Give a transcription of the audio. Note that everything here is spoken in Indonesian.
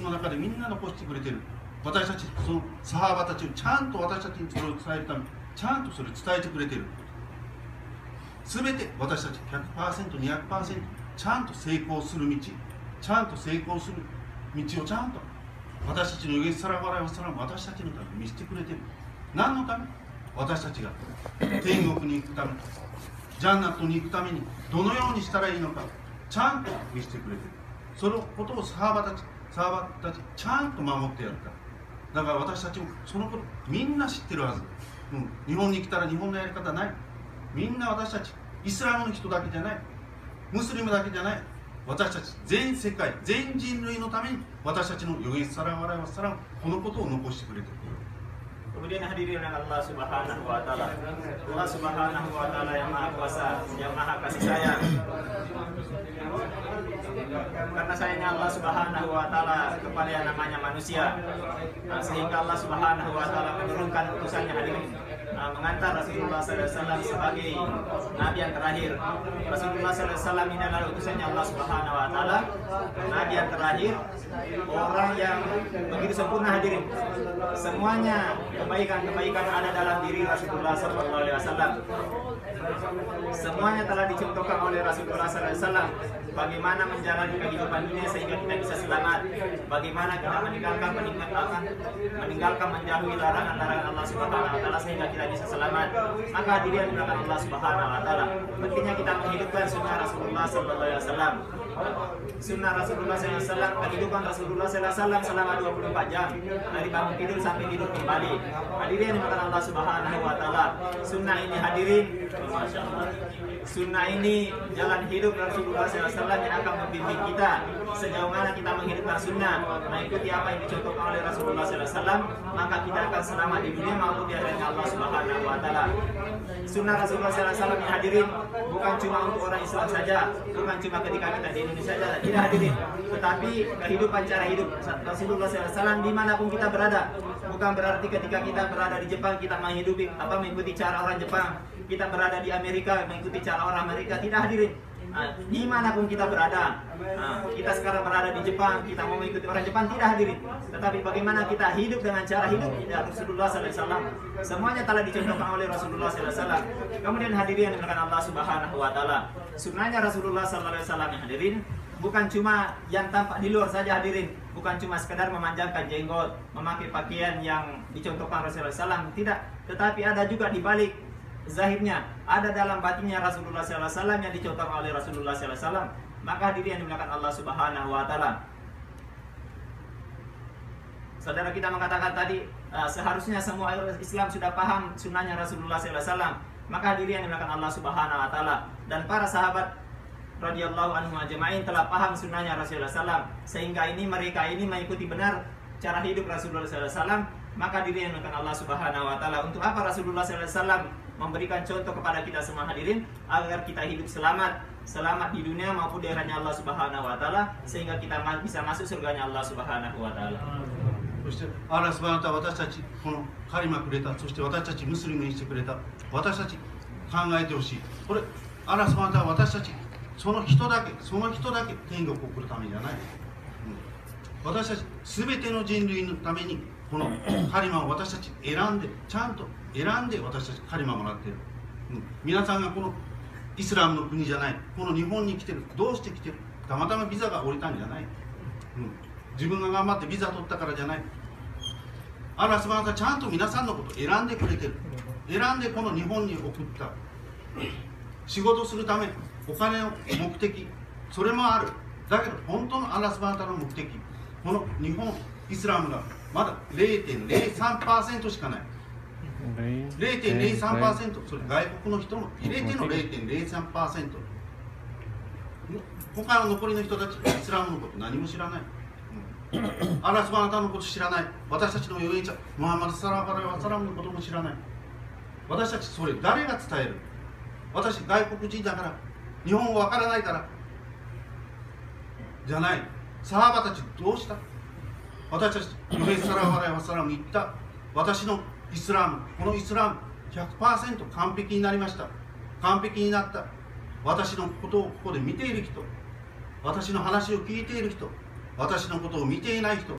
の中でみんな残してくれてる。私たち、そのサハバたちをちゃんと私たちにそれを伝えるために、ちゃんとそれを伝えてくれてる。すべて私たち 100%、200% ちゃんと成功する道、ちゃんと成功する道をちゃんと私たちのイエスサラバライサラム、私たちのために見せてくれてる。何のため？私たちが天国に行くため、ジャンナットに行くためにどのようにしたらいいのか、ちゃんと見せてくれてる。そのことをサハバたちちゃんと守ってやった。だから私たちもそのことみんな知ってるはず。日本に来たら日本のやり方ない。みんな私たちイスラムの人だけじゃない、ムスリムだけじゃない、私たち全世界全人類のために私たちのヨゲスサラワラワサラム、このことを残してくれてる。Kemudian hadirin Allah Subhanahu wa Ta'ala, Allah Subhanahu wa Ta'ala yang Maha Kuasa, yang Maha Kasih Sayang. Karena sayangnya Allah Subhanahu wa Ta'ala kepada yang namanya manusia, sehingga Allah Subhanahu wa Ta'ala menurunkan utusannya hadirin, mengantar Rasulullah SAW sebagai Nabi yang terakhir. Rasulullah SAW ini adalah utusannya Allah Subhanahu wa Ta'ala, Nabi yang terakhir, orang yang begitu sempurna hadirin. Semuanya kebaikan-kebaikan ada dalam diri Rasulullah SAW. Semuanya telah dicontohkan oleh Rasulullah SAW. Bagaimana menjalani kehidupan dunia sehingga kita bisa selamat. Bagaimana kita meninggalkan menjauhi larangan-larangan Allah Subhanahu wa Ta'ala sehingga kita bisa selamat. Maka hadirin dimuliakan Allah Subhanahu wa Ta'ala, pentingnya kita menghidupkan sunnah Rasulullah SAW. Sunnah Rasulullah SAW, kehidupan Rasulullah SAW selama 24 jam dari bangun tidur sampai tidur kembali. Hadirin dimuliakan Allah Subhanahu wa Ta'ala, sunnah ini hadirin, Masya Allah, sunnah ini jalan hidup Rasulullah SAW yang akan membimbing kita sejauh mana kita menghidupkan sunnah, mengikuti apa yang dicontohkan oleh Rasulullah SAW, maka kita akan selamat di dunia maupun di akhirat Allah Subhanahu wa Ta'ala. Sunnah Rasulullah SAW yang hadirin bukan cuma untuk orang Islam saja, bukan cuma ketika kita di Indonesia saja, tidak hadirin, tetapi kehidupan cara hidup Rasulullah SAW dimanapun kita berada. Bukan berarti ketika kita berada di Jepang kita mengikuti cara orang Jepang, kita berada di Amerika mengikuti cara orang Amerika, tidak hadirin. Dimanapun kita berada, kita sekarang berada di Jepang, kita mau mengikuti orang Jepang, tidak hadirin. Tetapi bagaimana kita hidup dengan cara hidup Rasulullah SAW. Semuanya telah dicontohkan oleh Rasulullah SAW. Kemudian hadirin yang dimuliakan Allah Subhanahu wa Ta'ala, sunnahnya Rasulullah SAW yang hadirin bukan cuma yang tampak di luar saja hadirin, bukan cuma sekedar memanjangkan jenggot, memakai pakaian yang dicontohkan Rasulullah SAW, tidak, tetapi ada juga di balik zahirnya, ada dalam batinnya Rasulullah SAW yang dicontohkan oleh Rasulullah SAW. Maka hadirin yang dimuliakan Allah Subhanahu wa Ta'ala, saudara kita mengatakan tadi seharusnya semua Islam sudah paham sunnahnya Rasulullah SAW. Maka hadirin yang dimuliakan Allah Subhanahu wa Ta'ala, dan para sahabat radhiyallahu anhum ajma'in telah paham sunnahnya Rasulullah SAW, sehingga mereka ini mengikuti benar cara hidup Rasulullah SAW. Maka hadirin yang dimuliakan Allah Subhanahu wa Ta'ala, untuk apa Rasulullah SAW memberikan contoh kepada kita semua hadirin, agar kita hidup selamat di dunia maupun di akhiratnya Allah Subhanahu wa Ta'ala, sehingga kita bisa masuk surganya Allah Subhanahu wa Ta'ala. そしてアラスバナタは私たちこのカリマくれた、そして私たちムスリムにしてくれた、私たち考えてほしい。これアラスバナタは私たちその人だけ天国を送るためじゃない。私たち全ての人類のためにこのカリマを私たち選んで、ちゃんと選んで私たちカリマもらってる。皆さんがこのイスラムの国じゃない、この日本に来てる。どうして来てる？たまたまビザが下りたんじゃない。自分が頑張ってビザ取ったからじゃない。アラスバナタちゃんと皆さんのことを選んでくれてる。選んでこの日本に送った。仕事するため、お金を目的、それもある。だけど本当のアラスバナタの目的、この日本イスラムがまだ 0.03% しかない。0.03%、それ外国の人も入れての 0.03%。他の残りの人たち、イスラムのこと何も知らない。アラスバナタのこと知らない。私たちの預言者、ムハンマドサラバラワサラムのことも知らない。私たち、それ誰が伝える？私、外国人だから、日本語わからないから。じゃない。サハバたちどうした？私たち、預言者サラバラワサラムに言った。私のイスラム、このイスラム 100% 完璧になりました。完璧になった。私のことをここで見ている人、私の話を聞いている人、私のことを見ていない人、